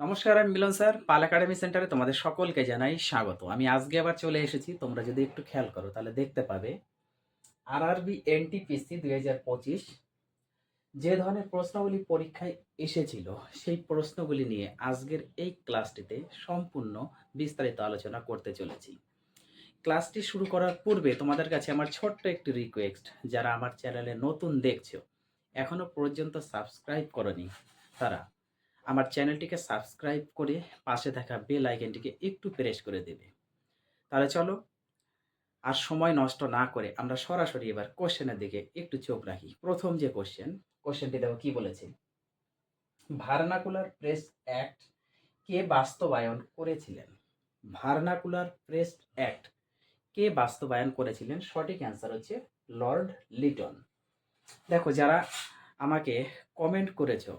নমস্কার, আমি মিলন স্যার। পাল একাডেমি সেন্টারে তোমাদের সকলকে জানাই স্বাগত। আমি আজকে আবার চলে এসেছি। তোমরা যদি একটু খেয়াল করো তাহলে দেখতে পাবে আরআরবি এনটিপিসি 2025 যে ধরনের প্রশ্নগুলি পরীক্ষায় এসেছিল সেই প্রশ্নগুলি নিয়ে আজকের এই ক্লাসটিতে সম্পূর্ণ বিস্তারিত আলোচনা করতে চলেছি। ক্লাসটি শুরু করার পূর্বে তোমাদের কাছে আমার ছোট্ট একটি রিকোয়েস্ট, যারা আমার চ্যানেলে নতুন দেখছো, এখনো পর্যন্ত সাবস্ক্রাইব করনি, তারা আমার চ্যানেলটিকে সাবস্ক্রাইব করে পাশে থাকা বেল আইকনটিকে একটু প্রেস করে দেবে। তাহলে চলো আর সময় নষ্ট না করে আমরা সরাসরি এবার কোশ্চেনের দিকে একটু চোখ রাখি। প্রথম যে কোশ্চেনটি দেখো কি বলেছে। ভার্নাকুলার প্রেস অ্যাক্ট কে বাস্তবায়ন করেছিলেন? ভার্নাকুলার প্রেস অ্যাক্ট কে বাস্তবায়ন করেছিলেন? সঠিক অ্যান্সার হচ্ছে লর্ড লিটন। দেখো, যারা আমাকে কমেন্ট করেছো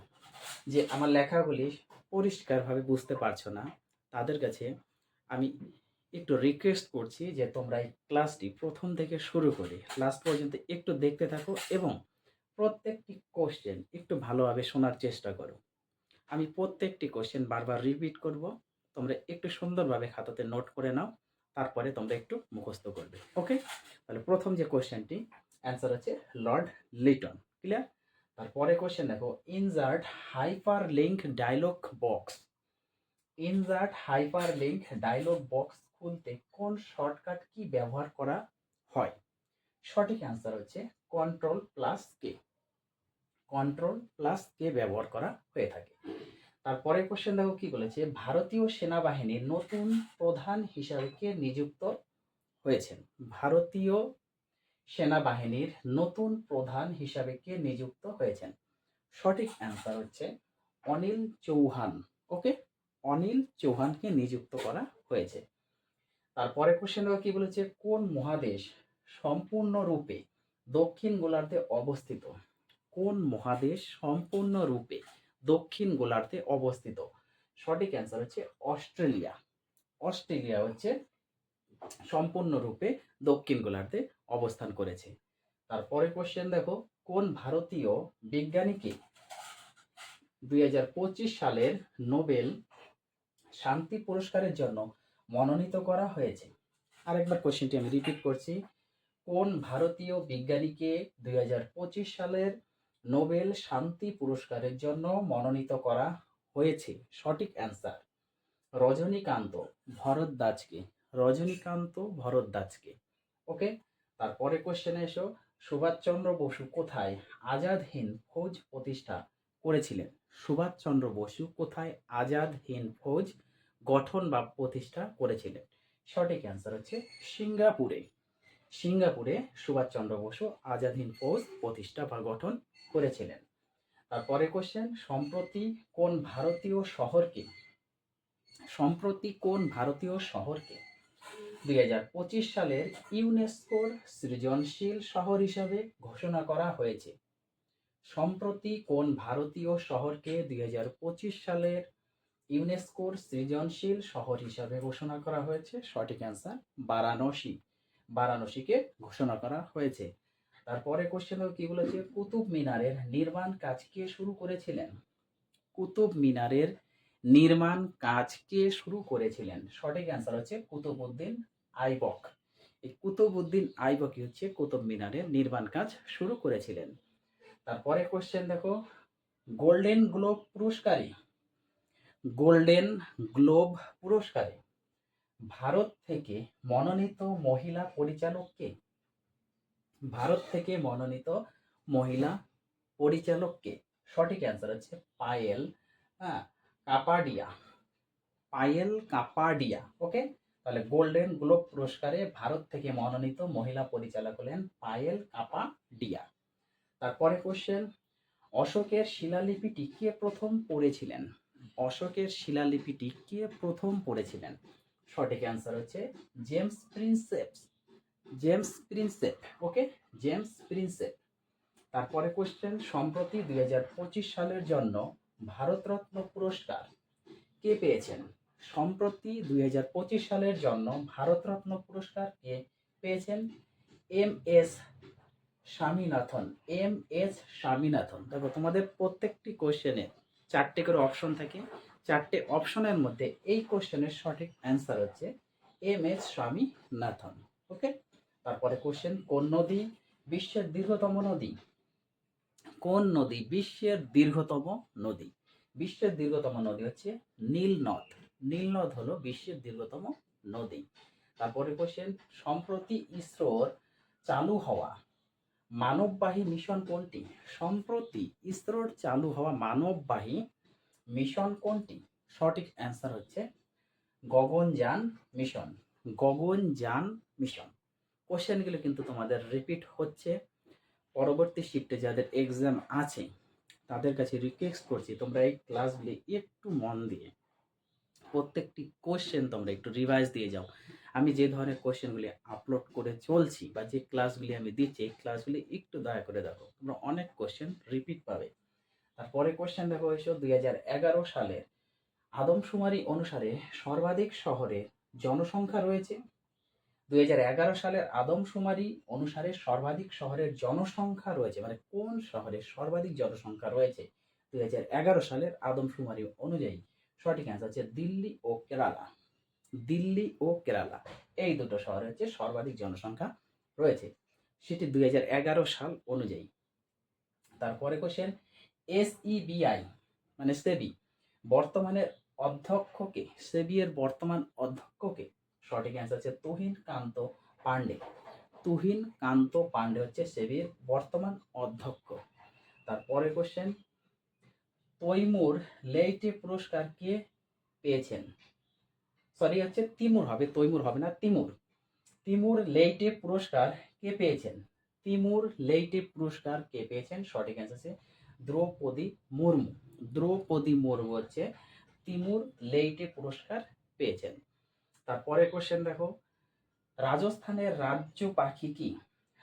যে আমার লেখাগুলি পরিষ্কারভাবে বুঝতে পারছো না, তাদের কাছে আমি একটু রিকোয়েস্ট করছি যে তোমরা এই ক্লাসটি প্রথম থেকে শুরু করে লাস্ট পর্যন্ত একটু দেখতে থাকো এবং প্রত্যেকটি কোশ্চেন একটু ভালোভাবে শোনার চেষ্টা করো। আমি প্রত্যেকটি কোশ্চেন বারবার রিপিট করব, তোমরা একটু সুন্দরভাবে খাতাতে নোট করে নাও, তারপরে তোমরা একটু মুখস্থ করবে। ওকে, তাহলে প্রথম যে কোশ্চেনটি অ্যান্সার হচ্ছে লর্ড লিটন। ক্লিয়ার? তারপরে কোশ্চেন দেখো, insert hyperlink dialog box. Insert hyperlink dialog box খুলতে কোন শর্টকাট কি ব্যবহার করা হয়? সঠিক অ্যান্সার হচ্ছে কন্ট্রোল প্লাস কে। কন্ট্রোল প্লাস কে ব্যবহার করা হয়ে থাকে। তারপরে কোশ্চেন দেখো কি বলেছে, ভারতীয় সেনাবাহিনীর নতুন প্রধান হিসাবে কে নিযুক্ত হয়েছেন? ভারতীয় সেনাবাহিনীর নতুন প্রধান হিসাবে কে নিযুক্ত হয়েছেন? সঠিক অ্যান্সার হচ্ছে অনিল চৌহান। ওকে, অনিল চৌহানকে নিযুক্ত করা হয়েছে। তারপরে কোশ্চেন কি বলেছে, কোন মহাদেশ সম্পূর্ণরূপে দক্ষিণ গোলার্ধে অবস্থিত? কোন মহাদেশ সম্পূর্ণরূপে দক্ষিণ গোলার্ধে অবস্থিত? সঠিক অ্যান্সার হচ্ছে অস্ট্রেলিয়া। অস্ট্রেলিয়া হচ্ছে সম্পূর্ণরূপে দক্ষিণ গোলার্ধে অবস্থান করেছে। তারপরে কোশ্চেন দেখো, কোন ভারতীয় বিজ্ঞানীকে 2025 সালের নোবেল শান্তি পুরস্কারের জন্য মনোনীত করা হয়েছে? আরেকবার কোশ্চেনটি আমি রিপিট করছি, কোন ভারতীয় বিজ্ঞানীকে 2025 সালের নোবেল শান্তি পুরস্কারের জন্য মনোনীত করা হয়েছে? সঠিক অ্যান্সার রজনীকান্ত ভরদ্বাজকে। রজনীকান্ত ভরদ্বাজকে। ওকে, তারপরে কোশ্চেনে এসো, সুভাষচন্দ্র বসু কোথায় আজাদ হিন্দ ফৌজ প্রতিষ্ঠা করেছিলেন? সুভাষচন্দ্র বসু কোথায় আজাদ হিন্দ ফৌজ গঠন বা প্রতিষ্ঠা করেছিলেন? সঠিক অ্যান্সার হচ্ছে সিঙ্গাপুরে। সিঙ্গাপুরে সুভাষচন্দ্র বসু আজাদ হিন্দ ফৌজ প্রতিষ্ঠা বা গঠন করেছিলেন। তারপরে কোশ্চেন, সম্প্রতি কোন ভারতীয় শহরকে 2025 সালের ইউনেস্কোর সৃজনশীল শহর হিসাবে ঘোষণা করা হয়েছে? সম্প্রতি কোন ভারতীয় শহরকে 2025 সালের ইউনেস্কোর সৃজনশীল শহর হিসাবে ঘোষণা করা হয়েছে? সঠিক অ্যান্সার বারাণসী। বারাণসীকে ঘোষণা করা হয়েছে। তারপরে কোশ্চেন কি বলেছে, কুতুব মিনারের নির্মাণ কাজ কে শুরু করেছিলেন? কুতুব মিনারের নির্মাণ কাজ কে শুরু করেছিলেন? সঠিক অ্যান্সার হচ্ছে কুতুবউদ্দিন আইবক। এই কুতুবউদ্দিন আইবকই হচ্ছে কুতুব মিনারের নির্মাণ কাজ শুরু করেছিলেন। তারপরে কোশ্চেন দেখো, গোল্ডেন গ্লোব পুরস্কারে গোল্ডেন গ্লোব পুরস্কারে ভারত থেকে মনোনীত মহিলা পরিচালক কে? ভারত থেকে মনোনীত মহিলা পরিচালক কে? সঠিক অ্যান্সার হচ্ছে পায়েল কাপাডিয়া। পায়েল কাপাডিয়া। ওকে, তাহলে গোল্ডেন গ্লোব পুরস্কারে ভারত থেকে মনোনীত মহিলা পরিচালক হলেন পায়েল কাপাডিয়া। তারপরে কোশ্চেন, অশোকের শিলালিপিটি কে প্রথম পড়েছিলেন? অশোকের শিলালিপিটি কে প্রথম পড়েছিলেন? সঠিক অ্যান্সার হচ্ছে James Prinsep. James Prinsep. Okay, James Prinsep. তারপরে কোশ্চেন, সম্প্রতি 2025 সালের জন্য ভারতরত্ন পুরস্কার কে পেয়েছেন? সম্প্রতি 2025 সালের জন্য ভারতরত্ন পুরস্কার কে পেয়েছেন? M S Swaminathan. M S Swaminathan. দেখো, তোমাদের প্রত্যেকটি কোশ্চেনে 4টে করে অপশন থাকে, চারটে অপশনের মধ্যে এই কোশ্চেনের সঠিক অ্যান্সার হচ্ছে MS স্বামীনাথন। ওকে, তারপরে কোশ্চেন, কোন নদী বিশ্বের দীর্ঘতম নদী? কোন নদী বিশ্বের দীর্ঘতম নদী? বিশ্বের দীর্ঘতম নদী হচ্ছে নীলনদ। নীলনদ হলো বিশ্বের দীর্ঘতম নদী। তারপরে কোশ্চেন, সম্প্রতি ইসরোর চালু হওয়া মানববাহী মিশন কোনটি? সম্প্রতি ইসরোর চালু হওয়া মানববাহী মিশন কোনটি? সঠিক অ্যান্সার হচ্ছে গগনযান মিশন। গগনযান মিশন। কোশ্চেনগুলো কিন্তু তোমাদের রিপিট হচ্ছে। পরবর্তী শিফটে যাদের এক্সাম আছে তাদের কাছে রিকোয়েস্ট করছি তোমরা এই ক্লাসগুলি একটু মন দিয়ে প্রত্যেকটি কোশ্চেন তোমরা একটু রিভাইজ দিয়ে যাও। আমি যে ধরনের কোশ্চেনগুলি আপলোড করে চলছি বা যে ক্লাসগুলি আমি দিচ্ছি এই ক্লাসগুলি একটু দয়া করে দেখো, তোমরা অনেক কোশ্চেন রিপিট পাবে। তারপরে কোশ্চেন দেখো এসো, 2011 সালের আদমশুমারি অনুসারে সর্বাধিক শহরে জনসংখ্যা রয়েছে। 2011 সালের আদমশুমারি অনুসারে সর্বাধিক শহরের জনসংখ্যা রয়েছে, মানে কোন শহরে সর্বাধিক জনসংখ্যা রয়েছে 2011 সালের আদমশুমারি অনুযায়ী? সঠিক অ্যান্সার হচ্ছে দিল্লি ও কেরালা। দিল্লি ও কেরালা এই দুটো শহরে হচ্ছে সর্বাধিক জনসংখ্যা রয়েছে, সেটি 2011 সাল অনুযায়ী। তারপরে কোশ্চেন, SEBI মানে সেবি বর্তমানের অধ্যক্ষকে, সেবি এর বর্তমান অধ্যক্ষকে? সঠিক অ্যান্সার হচ্ছে তুহিন কান্ত পান্ডে। তুহিন কান্ত পান্ডে হচ্ছে সেবির বর্তমান অধ্যক্ষ। তারপরে কোশ্চেন, তৈমুর লেইটে পুরস্কার কে পেয়েছেন? সরি হচ্ছে তিমুর হবে, তৈমুর হবে না, তিমুর। তিমুর লেইটে পুরস্কার কে পেয়েছেন? তিমুর লেইটে পুরস্কার কে পেয়েছেন? সঠিক অ্যান্সার আছে দ্রৌপদী মুর্মু। দ্রৌপদী মুর্মু হচ্ছে তিমুর লেইটে পুরস্কার পেয়েছেন। তারপরে কোশ্চেন দেখো, রাজস্থানের রাজ্য পাখি কি?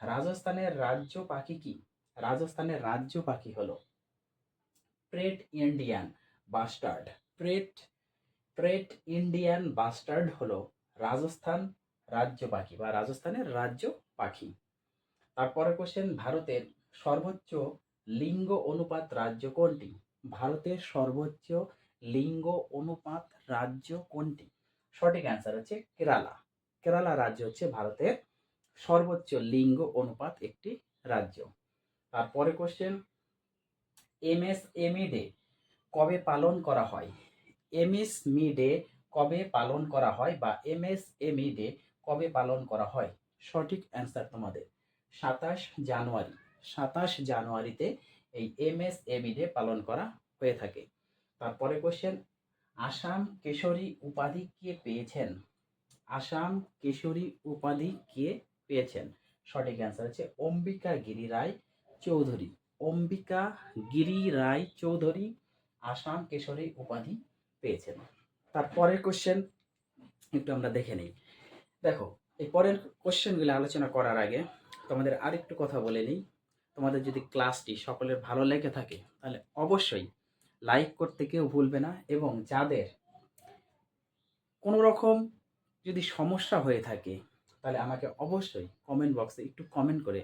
রাজস্থানের রাজ্য পাখি কি? রাজস্থানের রাজ্য পাখি হলো প্রেট ইন্ডিয়ান বাস্টার্ড। প্রেট ইন্ডিয়ান বাস্টার্ড হলো রাজস্থান রাজ্য পাখি বা রাজস্থানের রাজ্য পাখি। তারপরে কোশ্চেন, ভারতের সর্বোচ্চ লিঙ্গ অনুপাত রাজ্য কোনটি? ভারতের সর্বোচ্চ লিঙ্গ অনুপাত রাজ্য কোনটি? সঠিক অ্যান্সার হচ্ছে কেরালা। কেরালা রাজ্য হচ্ছে ভারতের সর্বোচ্চ লিঙ্গ অনুপাত একটি রাজ্য। তারপরে কোশ্চেন, MSME ডে কবে পালন করা হয়? MSME ডে কবে পালন করা হয় বা MSME ডে কবে পালন করা হয়? সঠিক অ্যান্সার তোমাদের 27 জানুয়ারি। 27 জানুয়ারিতে এই MSME ডে পালন করা হয়ে থাকে। তারপরে কোশ্চেন, আসাম কেশরী উপাধি কে পেয়েছেন? আসাম কেশরী উপাধি কে পেয়েছেন? সঠিক অ্যান্সার হচ্ছে অম্বিকা গিরি রায় চৌধুরী। অম্বিকা গিরি রায় চৌধুরী আসাম কেশরী উপাধি পেয়েছেন। তারপরের কোশ্চেন একটু আমরা দেখে নিই। দেখো, এই পরের কোশ্চেনগুলো আলোচনা করার আগে তোমাদের আরেকটু কথা বলে নিই। তোমাদের যদি ক্লাসটি সকলের ভালো লেগে থাকে তাহলে অবশ্যই লাইক করতে কেউ ভুলবে না, এবং যাদের কোনো রকম যদি সমস্যা হয়ে থাকে তাহলে আমাকে অবশ্যই কমেন্ট বক্সে একটু কমেন্ট করে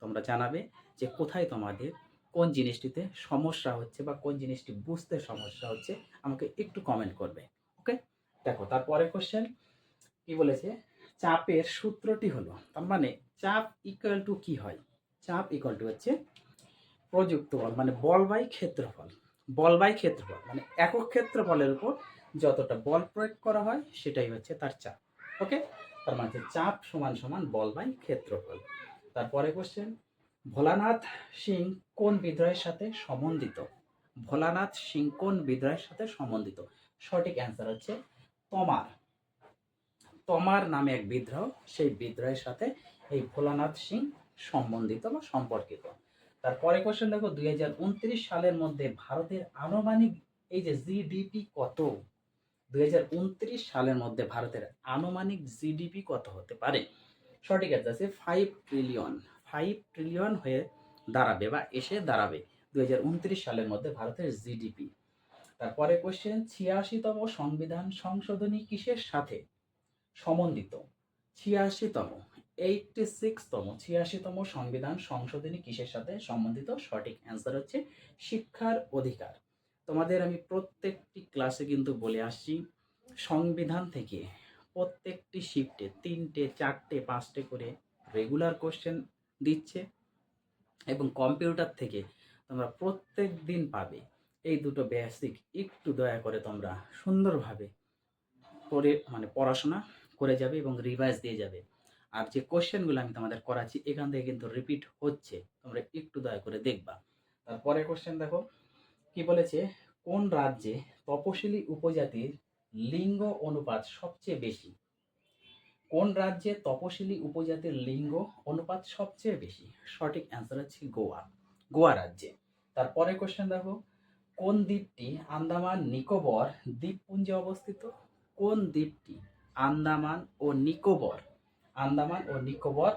তোমরা জানাবে যে কোথায় তোমাদের কোন জিনিসটিতে সমস্যা হচ্ছে বা কোন জিনিসটি বুঝতে সমস্যা হচ্ছে, আমাকে একটু কমেন্ট করবে। ওকে, দেখো তারপরে কোশ্চেন কি বলেছে, চাপের সূত্রটি হলো, তার মানে চাপ ইকুয়াল টু কি হয়? চাপ ইকুয়াল টু হচ্ছে প্রযুক্ত বল মানে বল বাই ক্ষেত্রফল। বল বাই ক্ষেত্রফল মানে একক ক্ষেত্রফলের উপর যতটা বল প্রয়োগ করা হয় সেটাই হচ্ছে তার চাপ। ওকে, তার মানে চাপ সমান সমান বল বাই ক্ষেত্রফল। তারপরে কোশ্চেন, ভোলানাথ সিং কোন বিদ্রোহের সাথে সম্বন্ধিত? ভোলানাথ সিং কোন বিদ্রোহের সাথে সম্বন্ধিত? সঠিক অ্যান্সার হচ্ছে তমার। তমার নামে এক বিদ্রোহ, সেই বিদ্রোহের সাথে এই ভোলানাথ সিং সম্বন্ধিত বা সম্পর্কিত। তারপরে কোশ্চেন দেখো, 2029 সালের মধ্যে ভারতের আনুমানিক এই যে জিডিপি কত? 2029 সালের মধ্যে ভারতের আনুমানিক জিডিপি কত হতে পারে? সঠিক অ্যান্সার আছে 5 ট্রিলিয়ন। 5 ট্রিলিয়ন হয়ে দাঁড়াবে বা এসে দাঁড়াবে 2029 সালের মধ্যে ভারতের জিডিপি। তারপরে কোশ্চেন, 86তম সংবিধান সংশোধনী কিসের সাথে সমন্বিত? 86তম 86তম সংবিধান সংশোধনী কিসের সাথে সম্বন্ধিত? সঠিক অ্যান্সার হচ্ছে শিক্ষার অধিকার। তোমাদের আমি প্রত্যেকটি ক্লাসে কিন্তু বলে আসছি, সংবিধান থেকে প্রত্যেকটি শিফটে 3টে 4টে 5টে করে রেগুলার কোশ্চেন দিচ্ছে, এবং কম্পিউটার থেকে তোমরা প্রত্যেক দিন পাবে এই দুটো বেসিক। একটু দয়া করে তোমরা সুন্দরভাবে পড়াশোনা করে যাবে এবং রিভাইজ দিয়ে যাবে। আর যে কোশ্চেনগুলো আমি তোমাদের করাচ্ছি এখান থেকে কিন্তু রিপিট হচ্ছে, তোমরা একটু দয়া করে দেখবা। তারপরে কোশ্চেন দেখো কি বলেছে, কোন রাজ্যে তপশিলি উপজাতির লিঙ্গ অনুপাত সবচেয়ে বেশি? কোন রাজ্যে তপশিলি উপজাতির লিঙ্গ অনুপাত সবচেয়ে বেশি? সঠিক অ্যান্সার হচ্ছে গোয়া, গোয়া রাজ্যে। তারপরে কোশ্চেন দেখো, কোন দ্বীপটি আন্দামান নিকোবর দ্বীপপুঞ্জে অবস্থিত? কোন দ্বীপটি আন্দামান ও নিকোবর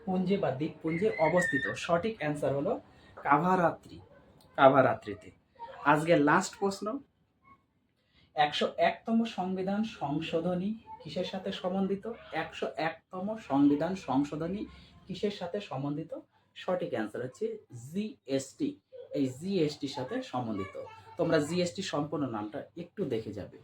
পুঞ্জে বা দ্বীপপুঞ্জে অবস্থিত? সঠিক অ্যান্সার হলো কাভারাত্রি, কাভারাত্রিতে। আজকে লাস্ট প্রশ্ন, 101তম সংবিধান সংশোধনী কিসের সাথে সম্বন্ধিত? 101তম সংবিধান সংশোধনী কিসের সাথে সম্বন্ধিত? সঠিক অ্যান্সার হচ্ছে জিএসটি, এই জিএসটির সাথে সম্বন্ধিত। তোমরা জিএসটি সম্পূর্ণ নামটা একটু দেখে যাবে।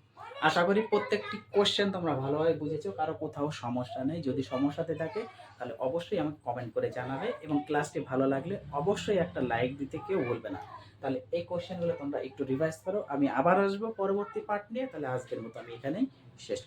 আশা করি প্রত্যেকটি কোশ্চেন তোমরা ভালোভাবে বুঝেছো, কারো কোথাও সমস্যা নেই। যদি সমস্যাতে থাকে তাহলে অবশ্যই আমাকে কমেন্ট করে জানাবে, এবং ক্লাসটি ভালো লাগলে অবশ্যই একটা লাইক দিতে কেউ বলবে না। তাহলে এই কোশ্চেনগুলো তোমরা একটু রিভাইজ করো। আমি আবার আসবো পরবর্তী পার্ট নিয়ে। তাহলে আজকের মতো আমি এখানেই শেষ